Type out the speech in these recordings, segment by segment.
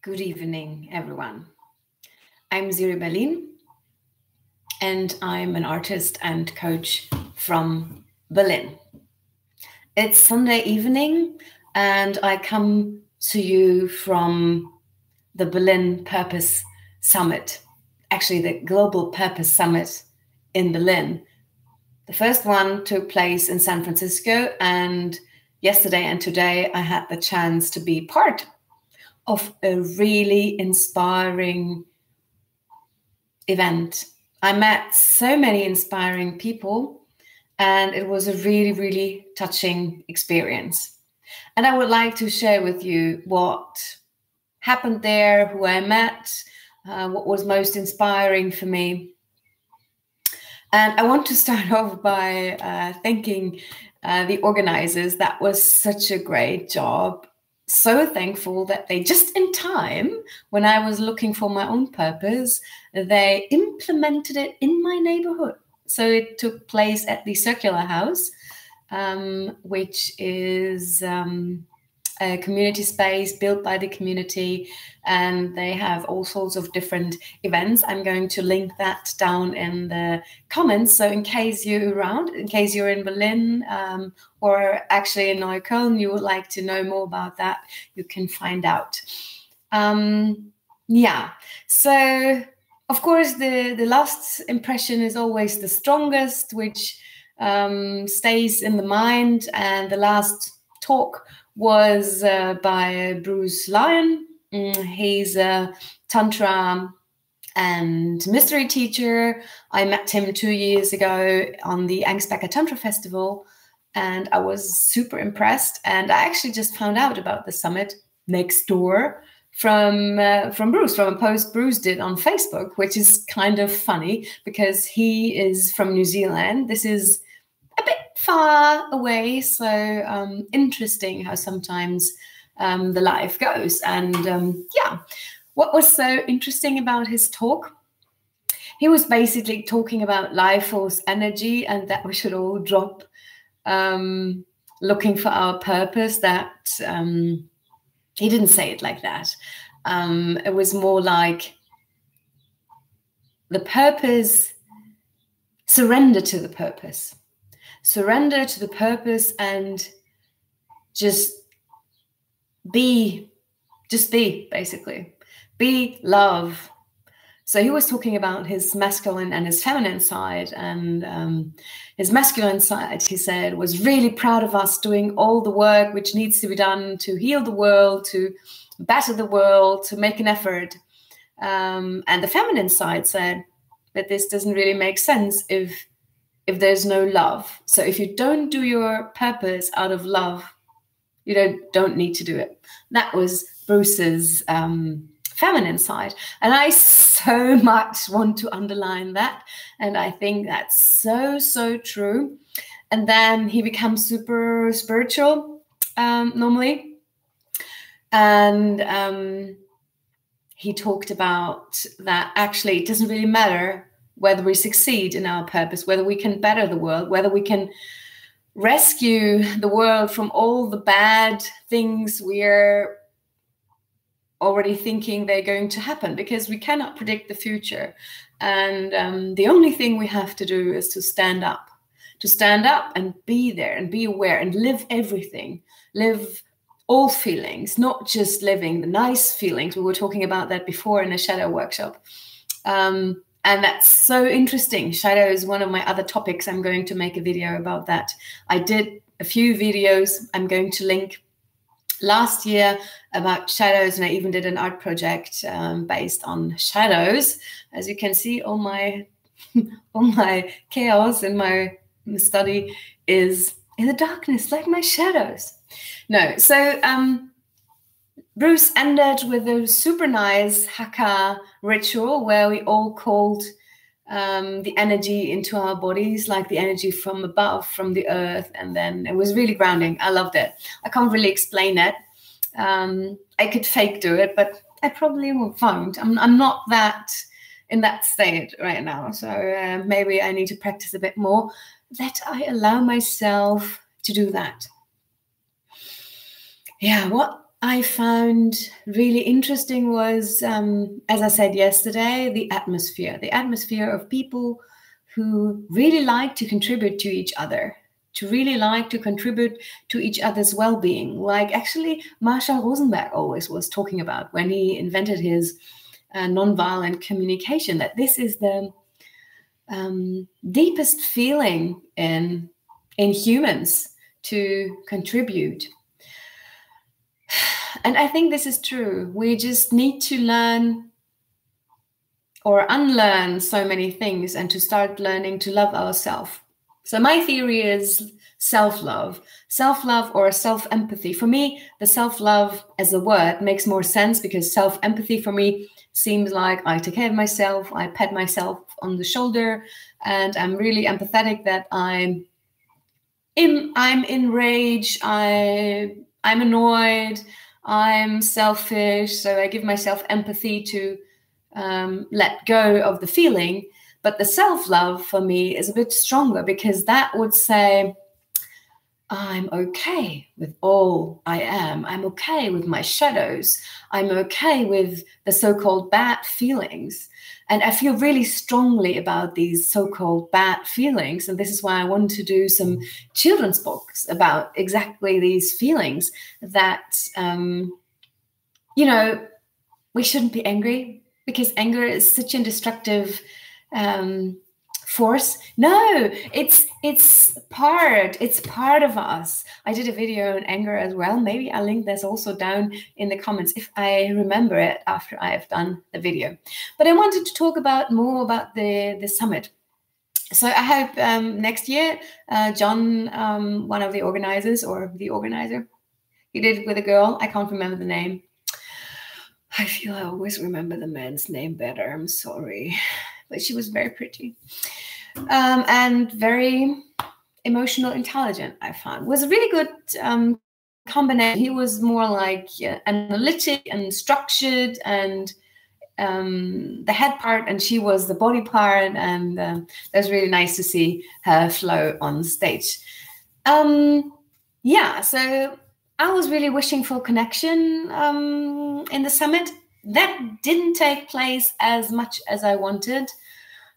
Good evening, everyone. I'm Siri, and I'm an artist and coach from Berlin. It's Sunday evening, and I come to you from the Berlin Purpose Summit, actually the Global Purpose Summit in Berlin. The first one took place in San Francisco, and yesterday and today I had the chance to be part of a really inspiring event. I met so many inspiring people, and it was a really, really touching experience. And I would like to share with you what happened there, who I met, what was most inspiring for me. And I want to start off by thanking the organizers. That was such a great job. So thankful that they just in time, when I was looking for my own purpose, they implemented it in my neighborhood. So it took place at the Circular House, which is a community space built by the community, and they have all sorts of different events. I'm going to link that down in the comments. So in case you're around, in case you're in Berlin or actually in Neukölln, you would like to know more about that, you can find out. Yeah, so of course the last impression is always the strongest, which stays in the mind. And the last talk was by Bruce Lyon. He's a Tantra and mystery teacher. I met him 2 years ago on the Angstbecker Tantra Festival, and I was super impressed. And I actually just found out about the summit next door from Bruce, from a post Bruce did on Facebook, which is kind of funny because he is from New Zealand. This is a bit far away, so interesting how sometimes the life goes. And yeah, what was so interesting about his talk? He was basically talking about life force energy and that we should all drop looking for our purpose. That he didn't say it like that. It was more like the purpose, surrender to the purpose. Surrender to the purpose and just be, basically. Be love. So he was talking about his masculine and his feminine side, and his masculine side, he said, was really proud of us doing all the work which needs to be done to heal the world, to better the world, to make an effort. And the feminine side said that this doesn't really make sense if there's no love. So if you don't do your purpose out of love, you don't need to do it. That was Bruce's feminine side. And I so much want to underline that. And I think that's so, so true. And then he becomes super spiritual normally. And he talked about that actually it doesn't really matter whether we succeed in our purpose, whether we can better the world, whether we can rescue the world from all the bad things we're already thinking they're going to happen, because we cannot predict the future. And the only thing we have to do is to stand up and be there and be aware and live everything, live all feelings, not just living the nice feelings. We were talking about that before in a shadow workshop. And that's so interesting. Shadow is one of my other topics. I'm going to make a video about that. I did a few videos I'm going to link last year about shadows, and I even did an art project based on shadows. As you can see, all my chaos in my study is in the darkness, like my shadows. No, so Bruce ended with a super nice haka ritual where we all called the energy into our bodies, like the energy from above, from the earth. And then it was really grounding. I loved it. I can't really explain it. I could fake do it, but I probably won't. I'm not that in that state right now. So maybe I need to practice a bit more, that I allow myself to do that. Yeah, what I found really interesting was, as I said yesterday, the atmosphere of people who really like to contribute to each other, to really like to contribute to each other's well-being. Like actually Marshall Rosenberg always was talking about when he invented his nonviolent communication, that this is the deepest feeling in humans, to contribute. And I think this is true. We just need to learn or unlearn so many things and to start learning to love ourselves. So my theory is self-love or self-empathy. For me, the self-love as a word makes more sense, because self-empathy for me seems like I take care of myself, I pat myself on the shoulder, and I'm really empathetic, that I'm enraged, I'm annoyed, I'm selfish, so I give myself empathy to let go of the feeling. But the self-love for me is a bit stronger, because that would say, I'm okay with all I am. I'm okay with my shadows. I'm okay with the so-called bad feelings. And I feel really strongly about these so-called bad feelings. And this is why I want to do some children's books about exactly these feelings, that, you know, we shouldn't be angry, because anger is such a destructive force. No, it's part of us. I did a video on anger as well. Maybe I'll link this also down in the comments if I remember it after I have done the video. But I wanted to talk more about the summit. So I hope next year, John, one of the organizers, or the organizer, he did it with a girl. I can't remember the name. I feel I always remember the man's name better. I'm sorry. But she was very pretty and very emotional, intelligent, I found. Was a really good combination. He was more like analytic and structured, and the head part, and she was the body part. And it was really nice to see her flow on stage. Yeah, so I was really wishing for connection in the summit. That didn't take place as much as I wanted.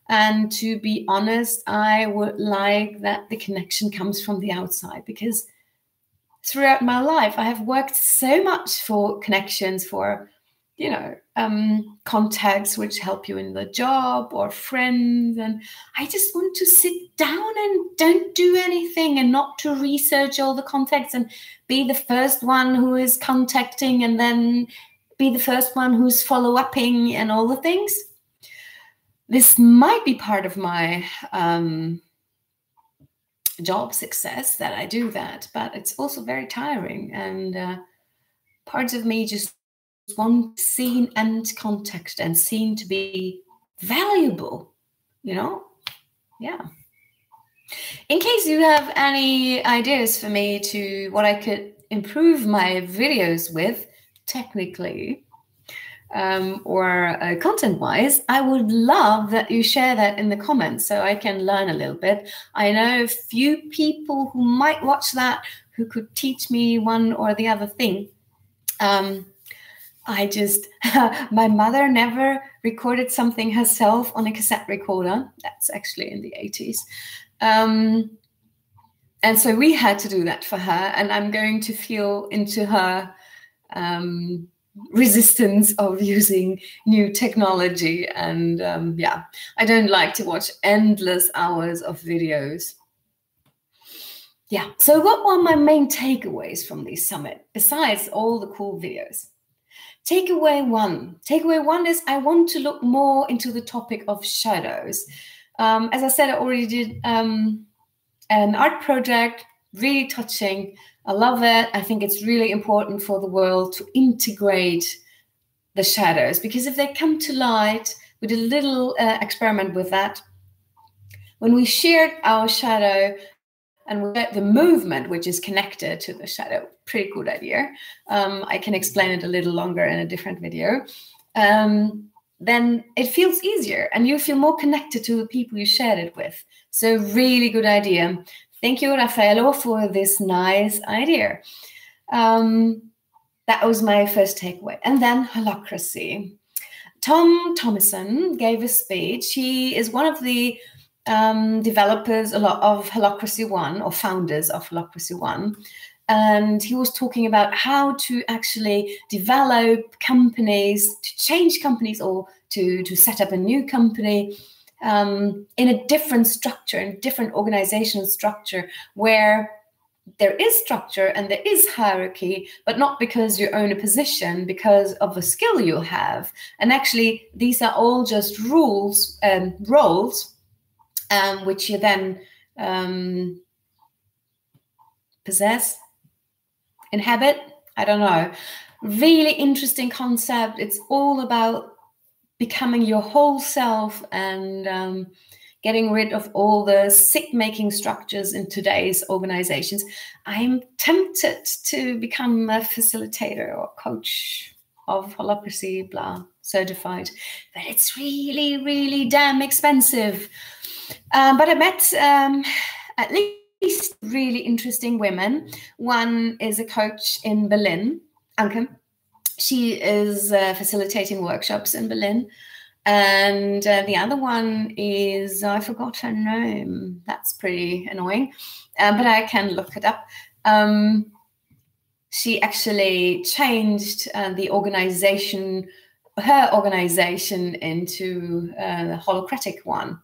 And to be honest, I would like that the connection comes from the outside, because throughout my life, I have worked so much for connections, for, you know, contacts which help you in the job, or friends. And I just want to sit down and don't do anything, and not to research all the contacts and be the first one who is contacting, and then be the first one who's follow-upping and all the things. This might be part of my job success, that I do that, but it's also very tiring. And parts of me just want seen and context, and seen to be valuable, you know? Yeah. In case you have any ideas for me to what I could improve my videos with, technically, or content-wise, I would love that you share that in the comments, so I can learn a little bit. I know a few people who might watch that who could teach me one or the other thing. My mother never recorded something herself on a cassette recorder. That's actually in the 80s. And so we had to do that for her, and I'm going to feel into her resistance of using new technology. And yeah, I don't like to watch endless hours of videos. Yeah, so what were my main takeaways from this summit, besides all the cool videos? Takeaway one is I want to look more into the topic of shadows. As I said, I already did an art project, really touching. I love it. I think it's really important for the world to integrate the shadows, because if they come to light, we did a little experiment with that. When we shared our shadow and we get the movement which is connected to the shadow, pretty good idea. I can explain it a little longer in a different video. Then it feels easier, and you feel more connected to the people you shared it with. So really good idea. Thank you, Raffaello, for this nice idea. That that was my first takeaway. And then holacracy. Tom Thomason gave a speech. He is one of the developers of Holacracy One, or founders of Holacracy One. And he was talking about how to actually develop companies, to change companies, or to set up a new company in a different structure, in a different organizational structure, where there is structure and there is hierarchy, but not because you own a position, because of a skill you have. And actually, these are all just roles, which you then possess, inhabit. I don't know. Really interesting concept. It's all about becoming your whole self and getting rid of all the sick-making structures in today's organizations. I'm tempted to become a facilitator or coach of holacracy, blah, certified. But it's really, really damn expensive. But I met at least really interesting women. One is a coach in Berlin, Anke. She is facilitating workshops in Berlin. And the other one is, I forgot her name. That's pretty annoying, but I can look it up. She actually changed the organization, her organization, into the holacratic one.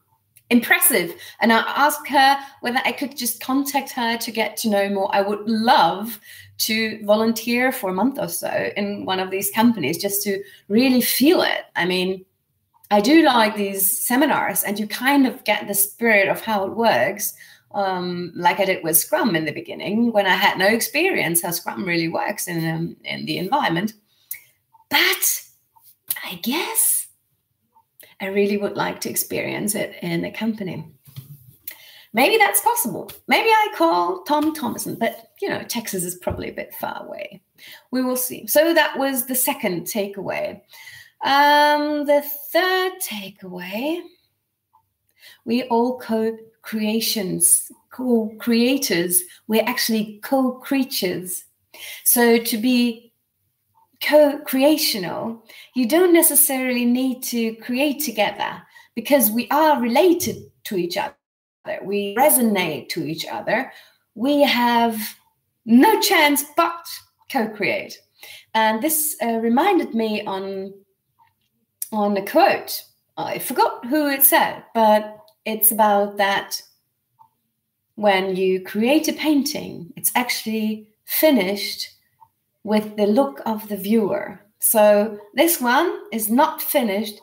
Impressive. And I asked her whether I could just contact her to get to know more. I would love to volunteer for a month or so in one of these companies just to really feel it. I mean, I do like these seminars, and you kind of get the spirit of how it works, like I did with Scrum in the beginning, when I had no experience how Scrum really works in the environment. But I guess I really would like to experience it in a company. Maybe that's possible. Maybe I call Tom Thomason, but Texas is probably a bit far away. We will see. So that was the second takeaway. The third takeaway, we all co-creators, we're actually co-creatures. So to be co-creational, you don't necessarily need to create together, because we are related to each other. We resonate to each other. We have no chance but co-create. And this reminded me on a quote. I forgot who it said, but it's about that when you create a painting, it's actually finished with the look of the viewer. So this one is not finished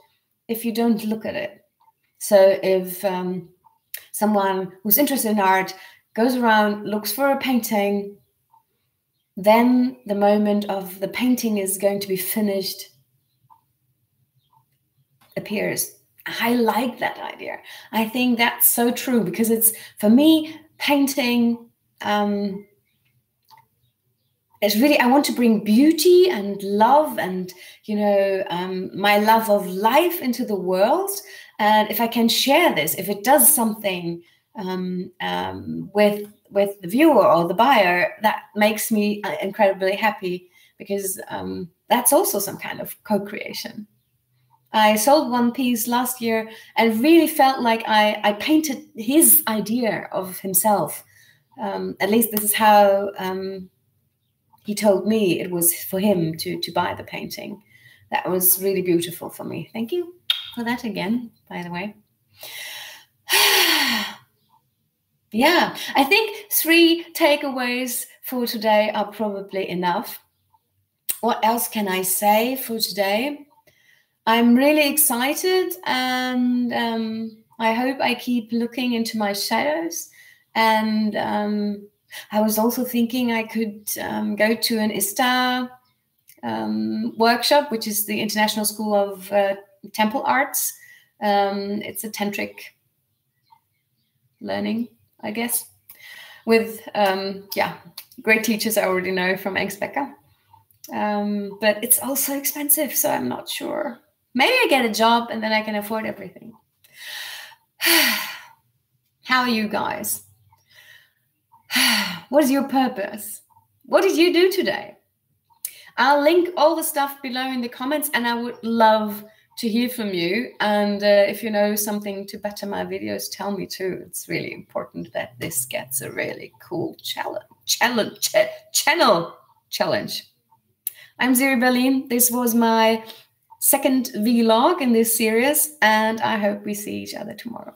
if you don't look at it. So if someone who's interested in art goes around, looks for a painting, then the moment of the painting is going to be finished appears. I like that idea. I think that's so true, because it's, for me, painting is really, I want to bring beauty and love and, my love of life into the world. And if I can share this, if it does something with the viewer or the buyer, that makes me incredibly happy, because that's also some kind of co-creation. I sold one piece last year and really felt like I painted his idea of himself. At least this is how he told me it was for him to buy the painting. That was really beautiful for me. Thank you for that again, by the way. Yeah, I think 3 takeaways for today are probably enough. What else can I say for today? I'm really excited, and I hope I keep looking into my shadows. And I was also thinking I could go to an ISTA workshop, which is the International School of Temple Arts. It's a tantric learning, I guess, with great teachers I already know from Engsbecker. But it's also expensive, so I'm not sure. Maybe I get a job and then I can afford everything. How are you guys? What is your purpose? What did you do today? I'll link all the stuff below in the comments, and I would love to hear from you. And if you know something to better my videos, tell me too. It's really important that this gets a really cool channel challenge. I'm Siri Berlin. This was my second vlog in this series, and I hope we see each other tomorrow.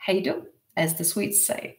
Hej då, as the Swedes say.